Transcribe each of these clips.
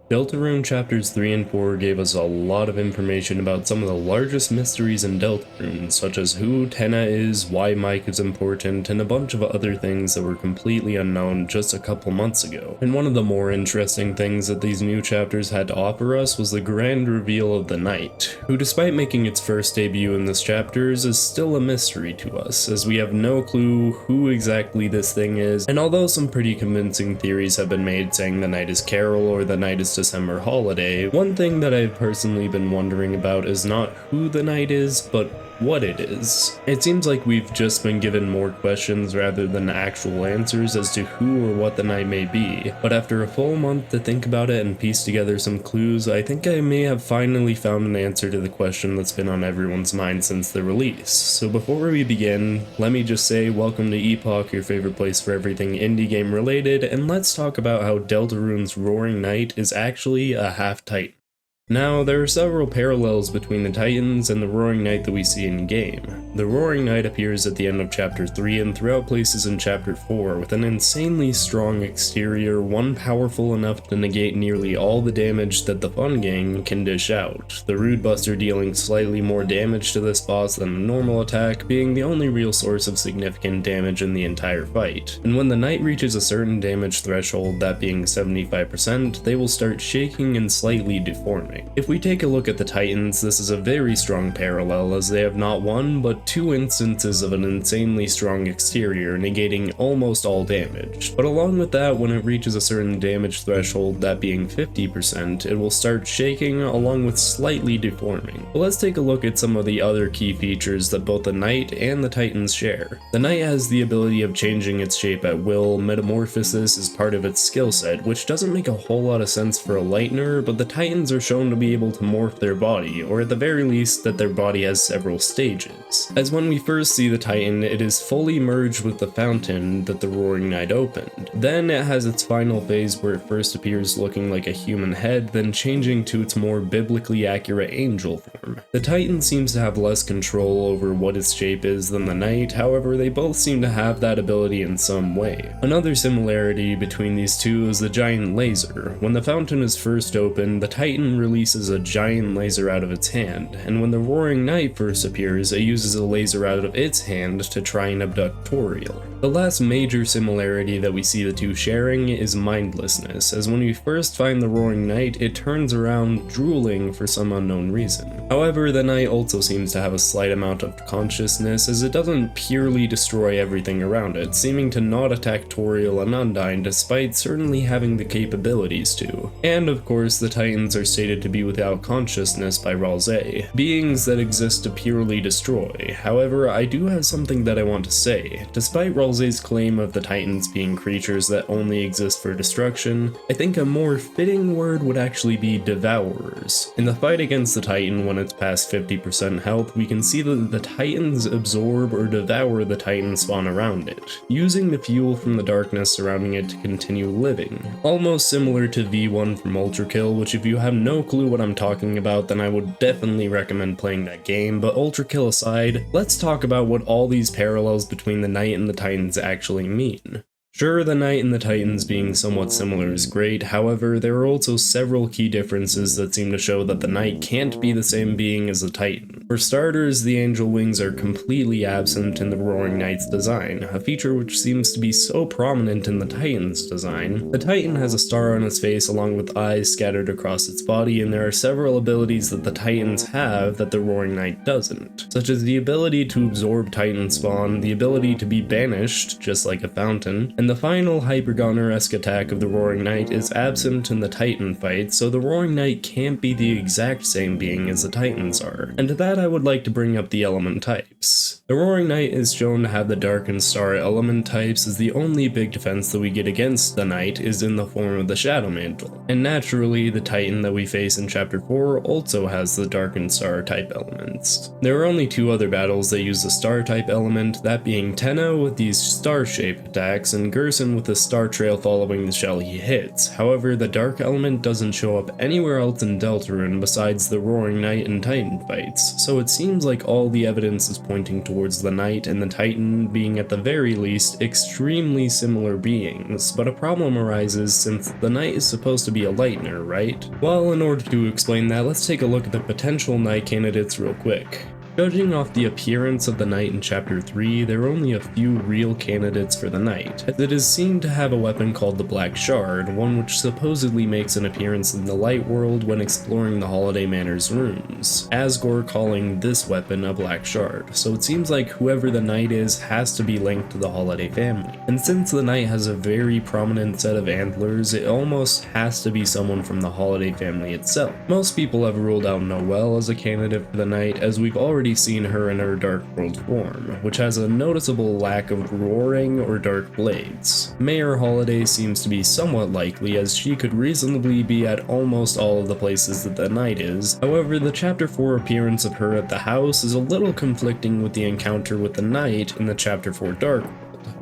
Deltarune Chapters 3 and 4 gave us a lot of information about some of the largest mysteries in Deltarune, such as who Tenna is, why Mike is important, and a bunch of other things that were completely unknown just a couple months ago. And one of the more interesting things that these new chapters had to offer us was the grand reveal of the Knight, who despite making its first debut in this chapters is still a mystery to us, as we have no clue who exactly this thing is, and although some pretty convincing theories have been made saying the Knight is Carol or the Knight is December Holiday, one thing that I've personally been wondering about is not who the Knight is, but what it is. It seems like we've just been given more questions rather than actual answers as to who or what the Knight may be, but after a full month to think about it and piece together some clues, I think I may have finally found an answer to the question that's been on everyone's mind since the release. So before we begin, let me just say welcome to Epoch, your favorite place for everything indie game related, and let's talk about how Deltarune's Roaring Knight is actually a half-Titan. Now, there are several parallels between the Titans and the Roaring Knight that we see in-game. The Roaring Knight appears at the end of Chapter 3 and throughout places in Chapter 4 with an insanely strong exterior, one powerful enough to negate nearly all the damage that the Fun Gang can dish out, the Rude Buster dealing slightly more damage to this boss than a normal attack, being the only real source of significant damage in the entire fight. And when the Knight reaches a certain damage threshold, that being 75%, they will start shaking and slightly deforming. If we take a look at the Titans, this is a very strong parallel as they have not one, but two instances of an insanely strong exterior negating almost all damage. But along with that, when it reaches a certain damage threshold, that being 50%, it will start shaking along with slightly deforming. But let's take a look at some of the other key features that both the Knight and the Titans share. The Knight has the ability of changing its shape at will. Metamorphosis is part of its skill set, which doesn't make a whole lot of sense for a Lightner, but the Titans are shown to be able to morph their body, or at the very least that their body has several stages. As when we first see the Titan, it is fully merged with the fountain that the Roaring Knight opened. Then it has its final phase where it first appears looking like a human head, then changing to its more biblically accurate angel form. The Titan seems to have less control over what its shape is than the Knight, however they both seem to have that ability in some way. Another similarity between these two is the giant laser. When the fountain is first opened, the Titan releases a giant laser out of its hand, and when the Roaring Knight first appears, it uses a laser out of its hand to try and abduct Toriel. The last major similarity that we see the two sharing is mindlessness, as when we first find the Roaring Knight, it turns around drooling for some unknown reason. However, the Knight also seems to have a slight amount of consciousness, as it doesn't purely destroy everything around it, seeming to not attack Toriel and Undyne despite certainly having the capabilities to. And of course, the Titans are stated to be without consciousness by Ralze, beings that exist to purely destroy. However, I do have something that I want to say. Despite Ralze's claim of the Titans being creatures that only exist for destruction, I think a more fitting word would actually be devourers. In the fight against the Titan when it's past 50% health, we can see that the Titans absorb or devour the Titan spawn around it, using the fuel from the darkness surrounding it to continue living. Almost similar to V1 from Ultra Kill, which if you have no clue what I'm talking about, then I would definitely recommend playing that game, but Ultra Kill aside, let's talk about what all these parallels between the Knight and the Titans actually mean. Sure, the Knight and the Titans being somewhat similar is great, however, there are also several key differences that seem to show that the Knight can't be the same being as the Titan. For starters, the angel wings are completely absent in the Roaring Knight's design, a feature which seems to be so prominent in the Titan's design. The Titan has a star on its face along with eyes scattered across its body, and there are several abilities that the Titans have that the Roaring Knight doesn't, such as the ability to absorb Titan spawn, the ability to be banished, just like a fountain, and the final Hypergoner-esque attack of the Roaring Knight is absent in the Titan fight, so the Roaring Knight can't be the exact same being as the Titans are. And to that I would like to bring up the element types. The Roaring Knight is shown to have the Darkened Star element types, as the only big defense that we get against the Knight is in the form of the Shadow Mantle. And naturally, the Titan that we face in Chapter 4 also has the Darkened Star type elements. There are only two other battles that use the Star type element, that being Tenna with these star-shaped attacks and and Gerson with the star trail following the shell he hits. However, the dark element doesn't show up anywhere else in Deltarune besides the Roaring Knight and Titan fights, so it seems like all the evidence is pointing towards the Knight and the Titan being at the very least extremely similar beings, but a problem arises since the Knight is supposed to be a lightener, right? Well, in order to explain that, let's take a look at the potential Knight candidates real quick. Judging off the appearance of the Knight in Chapter 3, there are only a few real candidates for the Knight, as it is seen to have a weapon called the Black Shard, one which supposedly makes an appearance in the Light World when exploring the Holiday Manor's rooms, Asgore calling this weapon a Black Shard, so it seems like whoever the Knight is has to be linked to the Holiday family. And since the Knight has a very prominent set of antlers, it almost has to be someone from the Holiday family itself. Most people have ruled out Noelle as a candidate for the Knight, as we've already seen her in her Dark World form, which has a noticeable lack of roaring or dark blades. Mayor Holiday seems to be somewhat likely, as she could reasonably be at almost all of the places that the Knight is. However, the Chapter 4 appearance of her at the house is a little conflicting with the encounter with the Knight in the Chapter 4 Dark World.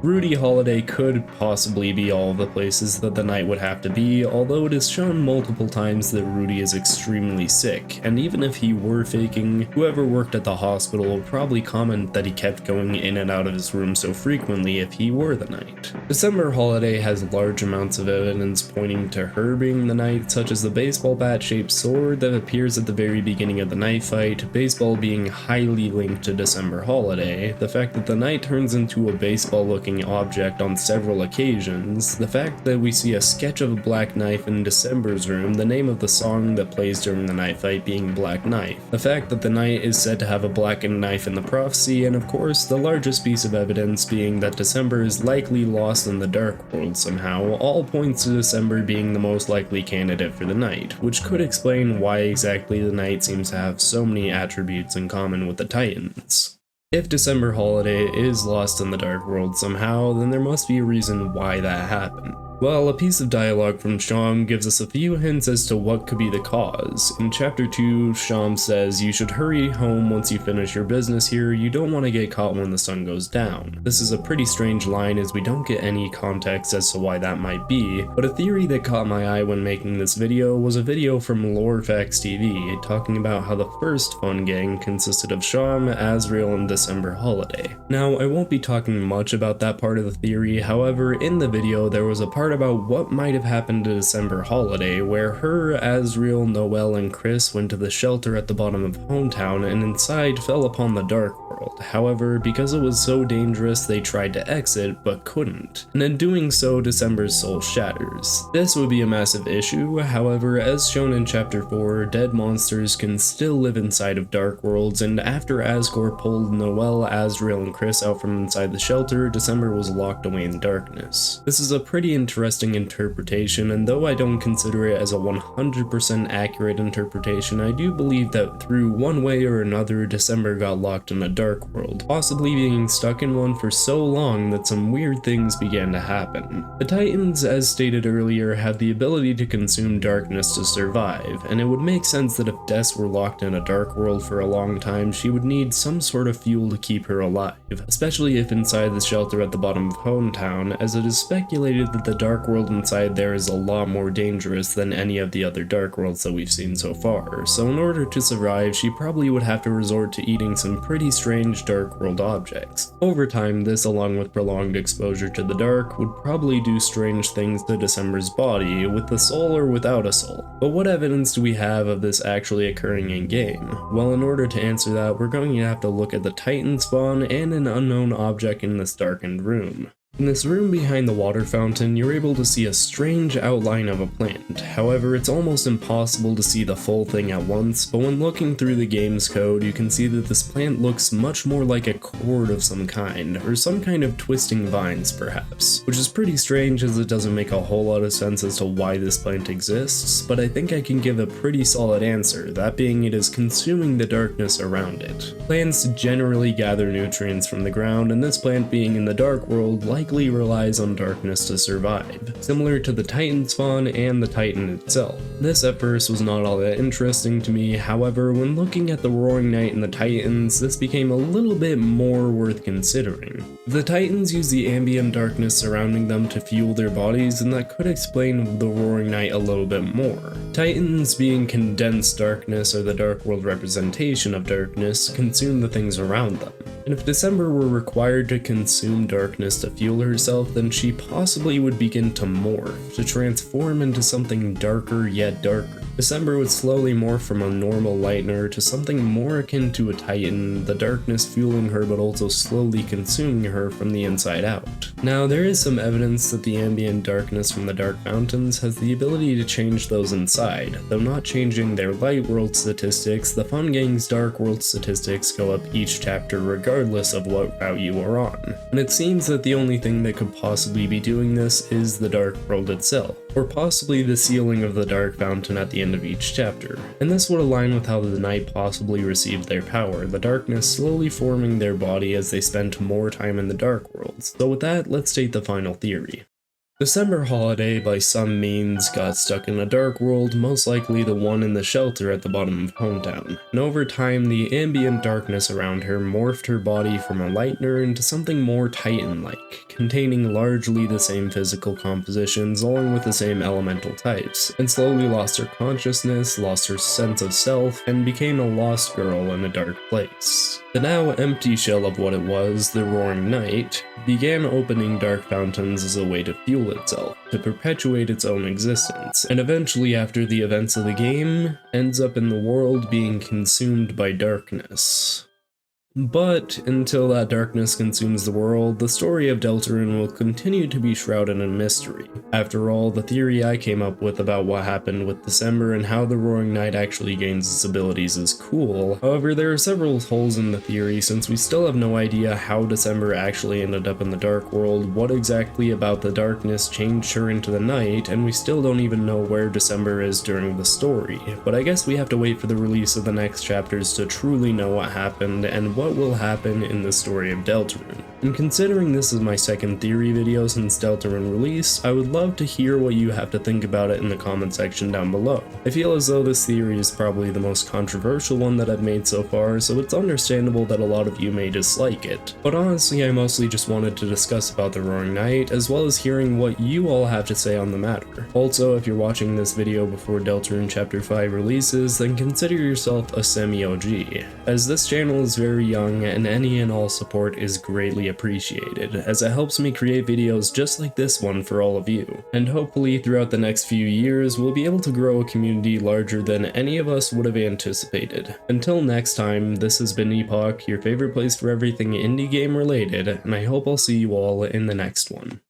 Rudy Holiday could possibly be all of the places that the Knight would have to be, although it is shown multiple times that Rudy is extremely sick, and even if he were faking, whoever worked at the hospital would probably comment that he kept going in and out of his room so frequently if he were the Knight. December Holiday has large amounts of evidence pointing to her being the Knight, such as the baseball bat-shaped sword that appears at the very beginning of the Knight fight, baseball being highly linked to December Holiday, the fact that the Knight turns into a baseball-looking object on several occasions, the fact that we see a sketch of a black knife in December's room, the name of the song that plays during the Knight fight being Black Knife, the fact that the Knight is said to have a blackened knife in the prophecy, and of course the largest piece of evidence being that December is likely lost in the Dark World somehow, all points to December being the most likely candidate for the Knight, which could explain why exactly the Knight seems to have so many attributes in common with the Titans. If December Holiday is lost in the Dark World somehow, then there must be a reason why that happened. Well, a piece of dialogue from Sham gives us a few hints as to what could be the cause. In Chapter 2, Sham says, "You should hurry home once you finish your business here, you don't want to get caught when the sun goes down." This is a pretty strange line as we don't get any context as to why that might be, but a theory that caught my eye when making this video was a video from Lorefacts TV talking about how the first Fun Gang consisted of Sham, Azrael, and December Holiday. Now, I won't be talking much about that part of the theory, however, in the video there was a part about what might have happened to December Holiday, where her, Azrael, Noelle, and Chris went to the shelter at the bottom of Hometown and inside fell upon the Dark World. However, because it was so dangerous, they tried to exit but couldn't, and in doing so, December's soul shatters. This would be a massive issue, however, as shown in Chapter 4, dead monsters can still live inside of Dark Worlds, and after Asgore pulled Noelle, Azrael, and Chris out from inside the shelter, December was locked away in darkness. This is a pretty interesting interpretation, and though I don't consider it as a 100% accurate interpretation, I do believe that through one way or another, December got locked in a Dark World, possibly being stuck in one for so long that some weird things began to happen. The Titans, as stated earlier, have the ability to consume darkness to survive, and it would make sense that if Des were locked in a Dark World for a long time, she would need some sort of fuel to keep her alive, especially if inside the shelter at the bottom of Hometown, as it is speculated that the Dark World inside there is a lot more dangerous than any of the other Dark Worlds that we've seen so far, so in order to survive, she probably would have to resort to eating some pretty strange Dark World objects. Over time, this along with prolonged exposure to the dark would probably do strange things to December's body, with a soul or without a soul. But what evidence do we have of this actually occurring in game? Well, in order to answer that, we're going to have to look at the Titan spawn and an unknown object in this darkened room. In this room behind the water fountain, you're able to see a strange outline of a plant. However, it's almost impossible to see the full thing at once, but when looking through the game's code, you can see that this plant looks much more like a cord of some kind, or some kind of twisting vines perhaps, which is pretty strange as it doesn't make a whole lot of sense as to why this plant exists, but I think I can give a pretty solid answer, that being it is consuming the darkness around it. Plants generally gather nutrients from the ground, and this plant being in the Dark World, like likely relies on darkness to survive, similar to the Titan spawn and the Titan itself. This at first was not all that interesting to me, however, when looking at the Roaring Knight and the Titans, this became a little bit more worth considering. The Titans use the ambient darkness surrounding them to fuel their bodies, and that could explain the Roaring Knight a little bit more. Titans, being condensed darkness or the dark world representation of darkness, consume the things around them. And if December were required to consume darkness to fuel herself, then she possibly would begin to morph, to transform into something darker yet darker. December would slowly morph from a normal lightener to something more akin to a Titan, the darkness fueling her but also slowly consuming her from the inside out. Now, there is some evidence that the ambient darkness from the Dark Mountains has the ability to change those inside. Though not changing their light world statistics, the Fun Gang's dark world statistics go up each chapter regardless of what route you are on. And it seems that the only thing that could possibly be doing this is the dark world itself, or possibly the sealing of the Dark Fountain at the end of each chapter. And this would align with how the Knight possibly received their power, the darkness slowly forming their body as they spent more time in the Dark World. So with that, let's state the final theory. December Holiday, by some means, got stuck in a dark world, most likely the one in the shelter at the bottom of Hometown. And over time, the ambient darkness around her morphed her body from a lightener into something more Titan-like, containing largely the same physical compositions along with the same elemental types, and slowly lost her consciousness, lost her sense of self, and became a lost girl in a dark place. The now empty shell of what it was, the Roaring Knight, began opening dark fountains as a way to fuel itself, to perpetuate its own existence, and eventually, after the events of the game, ends up in the world being consumed by darkness. But until that darkness consumes the world, the story of Deltarune will continue to be shrouded in mystery. After all, the theory I came up with about what happened with December and how the Roaring Knight actually gains its abilities is cool. However, there are several holes in the theory since we still have no idea how December actually ended up in the Dark World, what exactly about the darkness changed her into the Knight, and we still don't even know where December is during the story. But I guess we have to wait for the release of the next chapters to truly know what happened and what will happen in the story of Deltarune. And considering this is my second theory video since Deltarune release, I would love to hear what you have to think about it in the comment section down below. I feel as though this theory is probably the most controversial one that I've made so far, so it's understandable that a lot of you may dislike it. But honestly, I mostly just wanted to discuss about the Roaring Knight, as well as hearing what you all have to say on the matter. Also, if you're watching this video before Deltarune Chapter 5 releases, then consider yourself a semi-OG, as this channel is very young and any and all support is greatly appreciated, as it helps me create videos just like this one for all of you. And hopefully throughout the next few years, we'll be able to grow a community larger than any of us would have anticipated. Until next time, this has been Epoch, your favorite place for everything indie game related, and I hope I'll see you all in the next one.